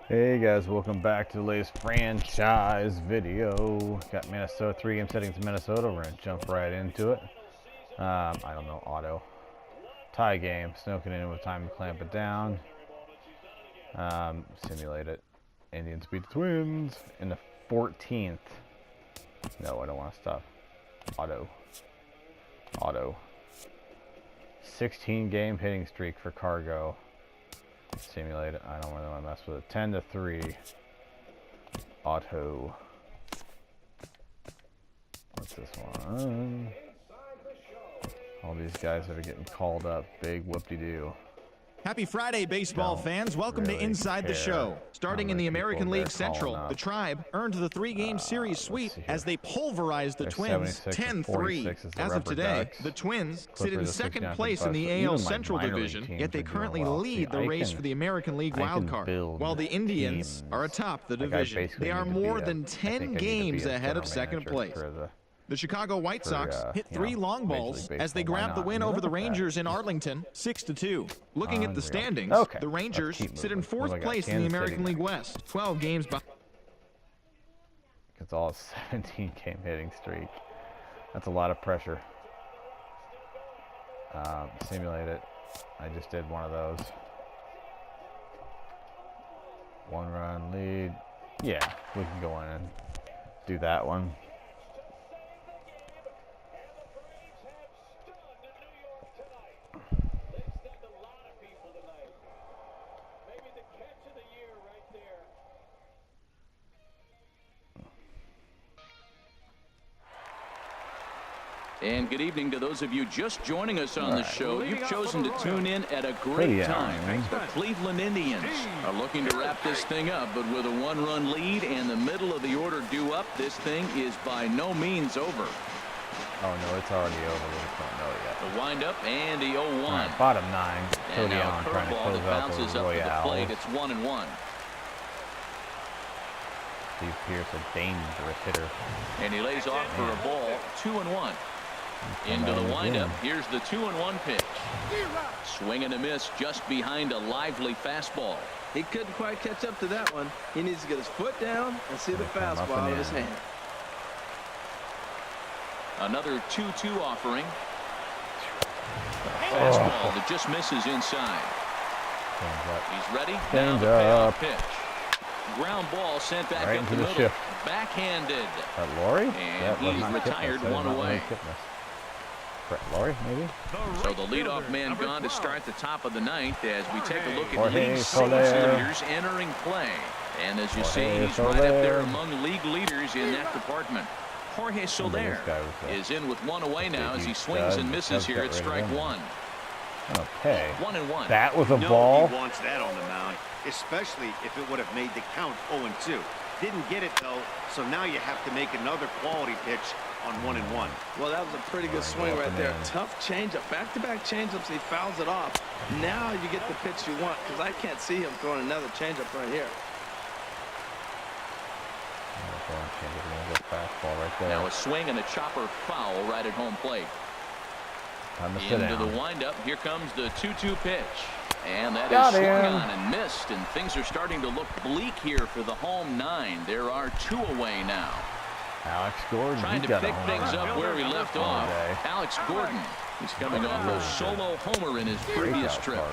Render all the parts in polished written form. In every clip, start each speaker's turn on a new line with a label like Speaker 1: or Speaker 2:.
Speaker 1: Hey guys, welcome back to the latest franchise video. Got Minnesota, 3-game settings in Minnesota. We're going to jump right into it. I don't know, auto. Tie game, Snow in with time to clamp it down. Simulate it. Indians beat the Twins in the 14th. No, I don't want to stop. Auto. Auto. 16-game hitting streak for Cargo. Simulate it. I don't really want to mess with it. 10-3. Auto. What's this one? All these guys that are getting called up. Big whoop-de-doo.
Speaker 2: Happy Friday, baseball fans. Welcome to Inside the Show. Starting in the American League Central, the Tribe earned the 3-game series sweep as they pulverized the Twins 10-3. As of today, the Twins sit in second place in the AL Central Division, yet they currently lead the race for the American League wildcard, while the Indians are atop the division. They are more than 10 games ahead of second place. The Chicago White Sox hit 3 long balls as they grabbed the win over the Rangers in Arlington, 6-2. Looking at the standings, the Rangers sit in 4th place in the American League West, 12 games behind.
Speaker 1: It's all a 17-game hitting streak. That's a lot of pressure. Simulate it. I just did one of those. 1-run lead. Yeah, we can go in and do that one.
Speaker 3: And good evening to those of you just joining us on the show. You've chosen to tune in at a great time. The Cleveland Indians are looking to wrap this thing up, but with a 1-run lead and the middle of the order due up, this thing is by no means over.
Speaker 1: Oh no, it's already over. We just don't know it yet.
Speaker 3: The windup and the 0-1.
Speaker 1: Right, bottom 9.
Speaker 3: And now a
Speaker 1: trying to
Speaker 3: curveball
Speaker 1: close
Speaker 3: that
Speaker 1: out
Speaker 3: bounces
Speaker 1: the
Speaker 3: up to the
Speaker 1: Royale.
Speaker 3: plate. It's 1-1.
Speaker 1: Steve Pierce, a dangerous hitter.
Speaker 3: And he lays off for a ball. 2-1. Into the windup. Here's the 2-1 pitch. Swing and a miss just behind a lively fastball.
Speaker 4: He couldn't quite catch up to that one. He needs to get his foot down and see the fastball out of his hand.
Speaker 3: Another 2-2 offering. Fastball that just misses inside. He's ready. Now the payoff pitch. Ground ball sent back
Speaker 1: right
Speaker 3: up
Speaker 1: into
Speaker 3: the
Speaker 1: the
Speaker 3: middle.
Speaker 1: shift.
Speaker 3: Backhanded.
Speaker 1: Laurie?
Speaker 3: And he's retired, 1 away.
Speaker 1: Laurie, maybe?
Speaker 3: So the leadoff man gone to start the top of the 9th as we take a look at
Speaker 1: Jorge
Speaker 3: league saves
Speaker 1: Soler.
Speaker 3: leaders entering play. And as you see,
Speaker 1: Jorge
Speaker 3: he's right up there
Speaker 1: Soler.
Speaker 3: among league leaders in that department. Jorge Soler is in with 1 away now as he swings and misses here at strike 1.
Speaker 1: Okay.
Speaker 3: 1-1.
Speaker 1: That was a ball.
Speaker 5: He wants that on the mound, especially if it would have made the count 0-2. Didn't get it though, so now you have to make another quality pitch on 1-1.
Speaker 4: Well, that was a pretty good swing right there. Tough changeup, back-to-back changeups. He fouls it off. Now you get the pitch you want, because I can't see him throwing another changeup right here.
Speaker 3: Now a swing and a chopper foul right at home plate. Into the windup. Here comes the 2-2 pitch. And that is swung on and missed. And things are starting to look bleak here for the home 9. There are 2 away now.
Speaker 1: Alex Gordon.
Speaker 3: Trying to pick things up where he left off. Alex Gordon. He's coming off a solo homer in his previous trip.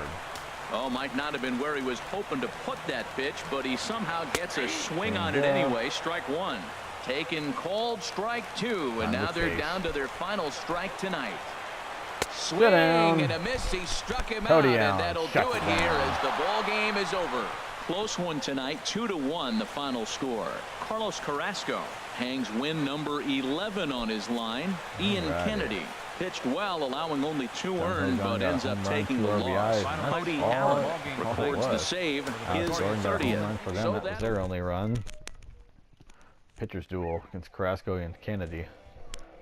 Speaker 3: Oh, might not have been where he was hoping to put that pitch, but he somehow gets a swing on it anyway. Strike 1. Taken, called, strike 2. And now they're down to their final strike tonight. Swing and a miss. He struck him out, and that'll do it here as the ball game is over. Close one tonight, 2-1 the final score. Carlos Carrasco hangs win number 11 on his line. Ian Kennedy pitched well, allowing only 2 earned, but ends up taking the loss. Cody Allen records the save, his 30th.
Speaker 1: So that was their only run. Pitchers duel against Carrasco and Kennedy,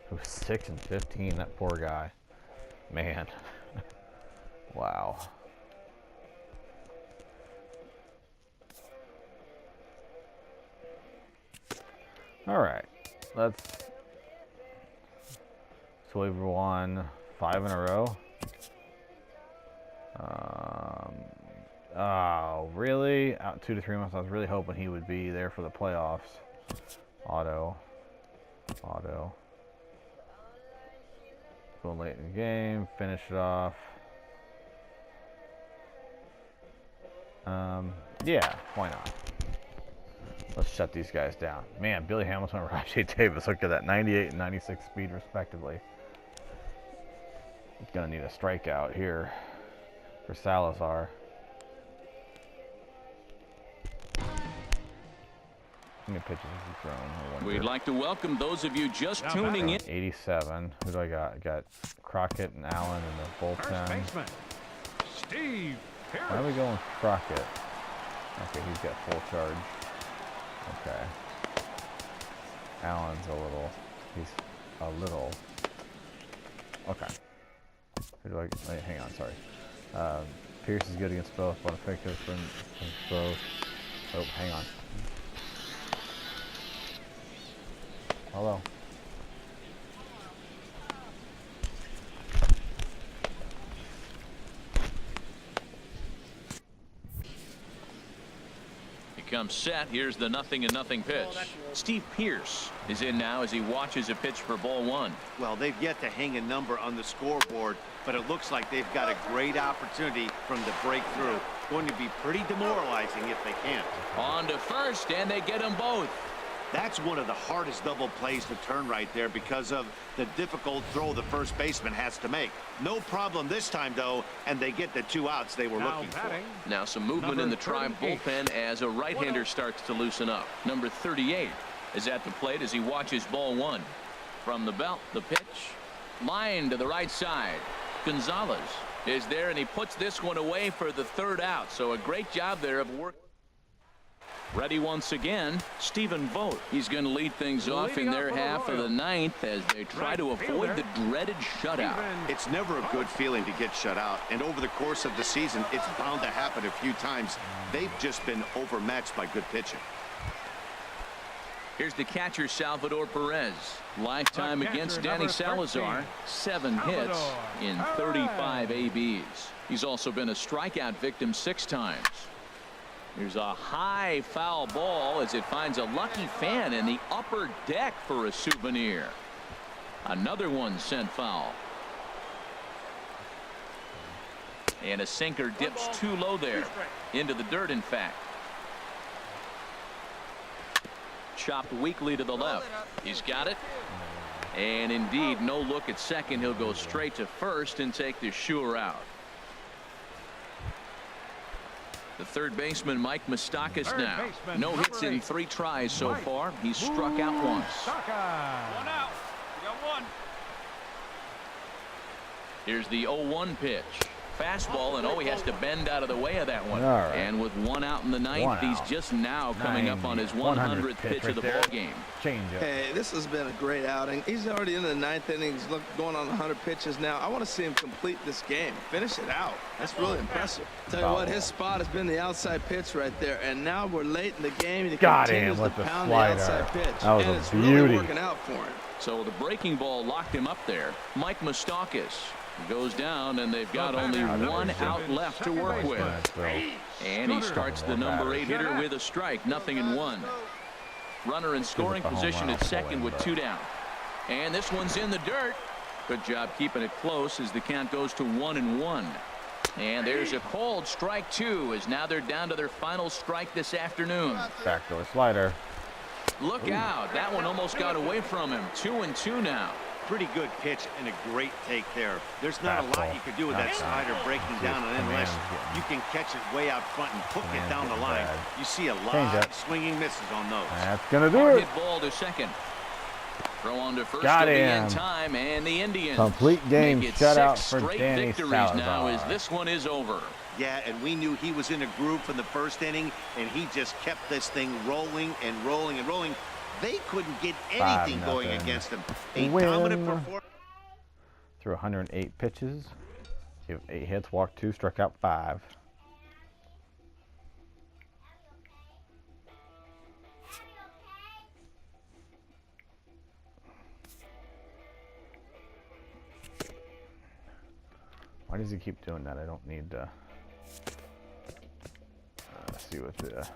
Speaker 1: who's 6-15. That poor guy. Man. Wow. All right. So we've won 5 in a row. Oh, really? Out 2 to 3 months. I was really hoping he would be there for the playoffs. Auto. Go late in the game. Finish it off. Yeah, why not? Let's shut these guys down. Man, Billy Hamilton and Rajay Davis. Look at that. 98 and 96 speed, respectively. He's going to need a strikeout here for Salazar. How many pitches has he thrown?
Speaker 3: We'd like to welcome those of you just tuning in.
Speaker 1: 87. Who do I got? I got Crockett and Allen in the bullpen.
Speaker 6: Steve Pierce.
Speaker 1: Why are we going Crockett? Okay, he's got full charge. Okay. Allen's he's a little. Okay. Who do I? Wait, hang on, sorry. Pierce is good against both. Bonifactor from both. Oh, hang on. Hello.
Speaker 3: Comes set. Here's the 0-0 pitch. Steve Pierce is in now as he watches a pitch for ball 1.
Speaker 5: Well, they've yet to hang a number on the scoreboard, but it looks like they've got a great opportunity from the breakthrough. Going to be pretty demoralizing if they can't.
Speaker 3: On to first, and they get them both.
Speaker 5: That's one of the hardest double plays to turn right there because of the difficult throw the first baseman has to make. No problem this time, though, and they get the 2 outs they were looking for.
Speaker 3: Now some movement in the Tribe bullpen as a right-hander starts to loosen up. Number 38 is at the plate as he watches ball 1. From the belt, the pitch. Line to the right side. Gonzalez is there, and he puts this one away for the 3rd out. So a great job there of work. Ready once again, Stephen Vogt. He's going to lead things off in their half of the 9th as they try to avoid the dreaded shutout.
Speaker 5: It's never a good feeling to get shut out, and over the course of the season, it's bound to happen a few times. They've just been overmatched by good pitching.
Speaker 3: Here's the catcher, Salvador Perez. Lifetime against Danny Salazar. 7 hits in 35 ABs. He's also been a strikeout victim 6 times. Here's a high foul ball as it finds a lucky fan in the upper deck for a souvenir. Another one sent foul. And a sinker dips too low there. Into the dirt, in fact. Chopped weakly to the left. He's got it. And indeed, no look at second. He'll go straight to first and take the sure out. The third baseman, Mike Moustakas, now. No hits in 3 tries so far. He's struck out once.
Speaker 6: 1 out. We got 1.
Speaker 3: Here's the 0-1 pitch. Fastball, and he has to bend out of the way of that one.
Speaker 1: Right.
Speaker 3: And with 1 out in the 9th, he's just now coming up on his 100th pitch of the ball game.
Speaker 1: Change up.
Speaker 4: Hey, this has been a great outing. He's already in the 9th inning. He's going on 100 pitches now. I want to see him complete this game. Finish it out. That's really impressive. Tell you what, his spot has been the outside pitch right there, and now we're late in the game. And he continues to pound the outside pitch.
Speaker 1: That was
Speaker 4: and
Speaker 1: a
Speaker 4: it's
Speaker 1: beauty.
Speaker 4: really working out for him.
Speaker 3: So the breaking ball locked him up there. Mike Moustakas goes down, and they've got only 1 out left to work with. And he starts the number 8 hitter with a strike. 0-1. Runner in scoring position at second with 2 down. And this one's in the dirt. Good job keeping it close as the count goes to 1-1. And there's a called strike 2 as now they're down to their final strike this afternoon.
Speaker 1: Backdoor slider.
Speaker 3: Look out. That one almost got away from him. 2-2 now.
Speaker 5: Pretty good pitch and a great take there. There's not a lot you could do with that slider breaking down and unless you can catch it way out front and hook it down the line. You see a lot of swinging misses on those.
Speaker 1: That's gonna do it.
Speaker 3: Hit ball to second. Throw on to first
Speaker 1: Got
Speaker 3: to be
Speaker 1: him.
Speaker 3: in time, and the Indians
Speaker 1: Complete game
Speaker 3: make it
Speaker 1: shutout
Speaker 3: 6
Speaker 1: for
Speaker 3: straight
Speaker 1: Danny
Speaker 3: victories
Speaker 1: Salazar.
Speaker 3: now as this one is over.
Speaker 5: Yeah, and we knew he was in a groove from the first inning, and he just kept this thing rolling and rolling and rolling. They couldn't get anything going against him. A dominant performance.
Speaker 1: Threw 108 pitches. Gave 8 hits, walked 2, struck out 5. Why does he keep doing that? I don't need to. see what the...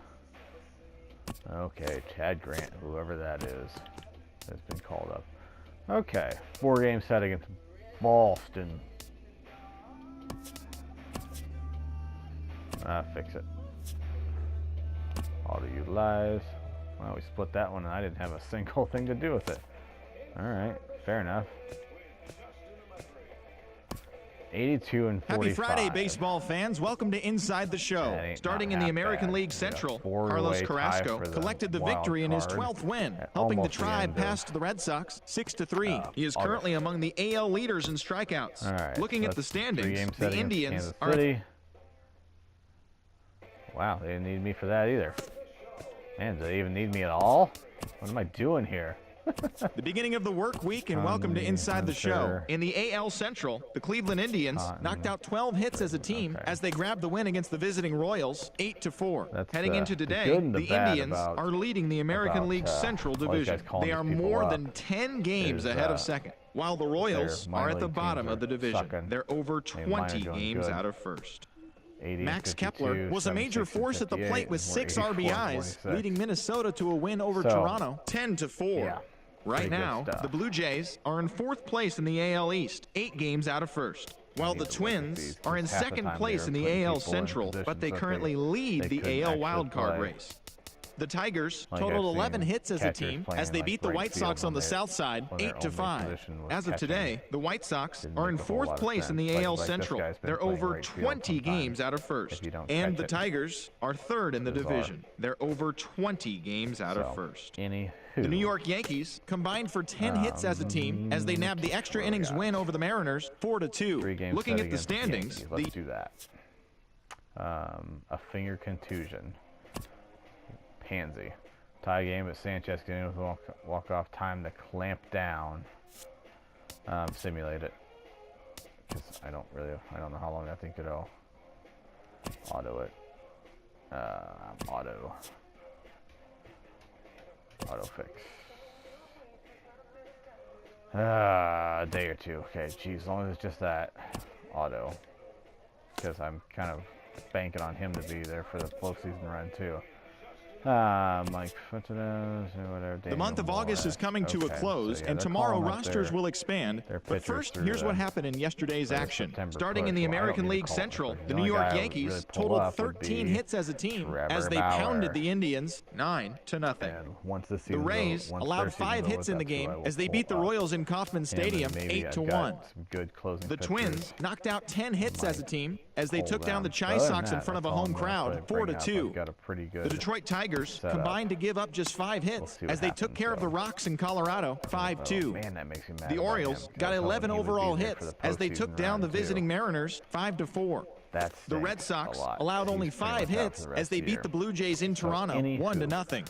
Speaker 1: Okay, Chad Grant, whoever that is, has been called up. Okay, 4-game set against Boston. Fix it. Auto utilize. Well, we split that one and I didn't have a single thing to do with it. Alright, fair enough. 82 and 45.
Speaker 2: Happy Friday, baseball fans. Welcome to Inside the Show. Starting in the American League Central, Carlos Carrasco collected the victory in his 12th win, helping the Tribe pass to the Red Sox 6-3. He is currently among the AL leaders in strikeouts.
Speaker 1: Right,
Speaker 2: Looking
Speaker 1: so
Speaker 2: at the standings, the Indians
Speaker 1: are... Wow, they didn't need me for that either. Man, do they even need me at all? What am I doing here?
Speaker 2: The beginning of the work week, and welcome to Inside the Show. In the AL Central, the Cleveland Indians knocked out 12 hits as a team as they grabbed the win against the visiting Royals 8-4. Heading into today, the Indians are leading the American League Central Division. They are more than 10 games ahead of second, while the Royals are at the bottom of the division. They're over 20 games out of first. Max Kepler was a major force at the plate with 6 RBIs, leading Minnesota to a win over Toronto 10-4.
Speaker 1: Yeah.
Speaker 2: Right now, the Blue Jays are in 4th place in the AL East, 8 games out of first, while the Twins are in 2nd place in the AL Central, but they currently lead the AL wildcard race. The Tigers totaled 11 hits as a team as they beat the White Sox on the south side 8-5. As of today, the White Sox are in 4th place in the AL Central. They're over 20 games out of first. And the Tigers are 3rd in the division. They're over 20 games out of first. The New York Yankees combined for 10 hits as a team as they nabbed the extra innings win over the Mariners 4-2. Looking at the standings,
Speaker 1: let's do that. A finger contusion. Pansy. Tie game, but Sanchez getting with walk-off time to clamp down. Simulate it. Because I don't know how long that thing could go. Auto it. Auto fix. A day or two. Okay, geez, as long as it's just that auto. Because I'm kind of banking on him to be there for the postseason run too. Mike, whatever.
Speaker 2: The month of August is coming to a close, and tomorrow rosters will expand. But first, here's what happened in yesterday's action. Starting in the American League Central, the New York Yankees totaled 13 hits as a team as they pounded the Indians 9-0. The Rays allowed 5 hits in the game as they beat the Royals in Kauffman Stadium 8-1. The Twins knocked out 10 hits as a team as they took down the Chi Sox in front of a home crowd 4-2. The Detroit Tigers combined to give up just 5 hits as they took care of the Rocks in Colorado 5-2. The Orioles got 11 overall hits as they took down the visiting Mariners 5-4. The Red Sox allowed only 5 hits as they beat the Blue Jays in Toronto 1-0.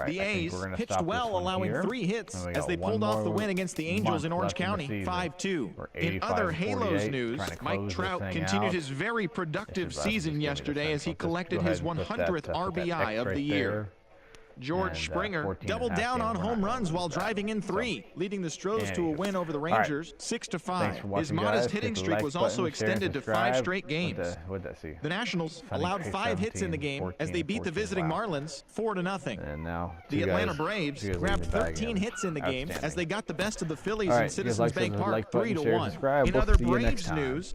Speaker 2: The A's pitched well, allowing 3 hits as they pulled off the win against the Angels in Orange County 5-2. In other Halos news, Mike Trout continued his very productive season yesterday as he collected his 100th RBI of the year. George Springer doubled down on home runs while driving in 3, leading the Stros to a win over the Rangers 6-5. His modest hitting streak was also extended to 5 straight games. The Nationals allowed 5 hits in the game as they beat the visiting Marlins 4-0. The Atlanta Braves grabbed 13 hits in the game as they got the best of the Phillies in Citizens Bank Park 3-1. In other Braves news,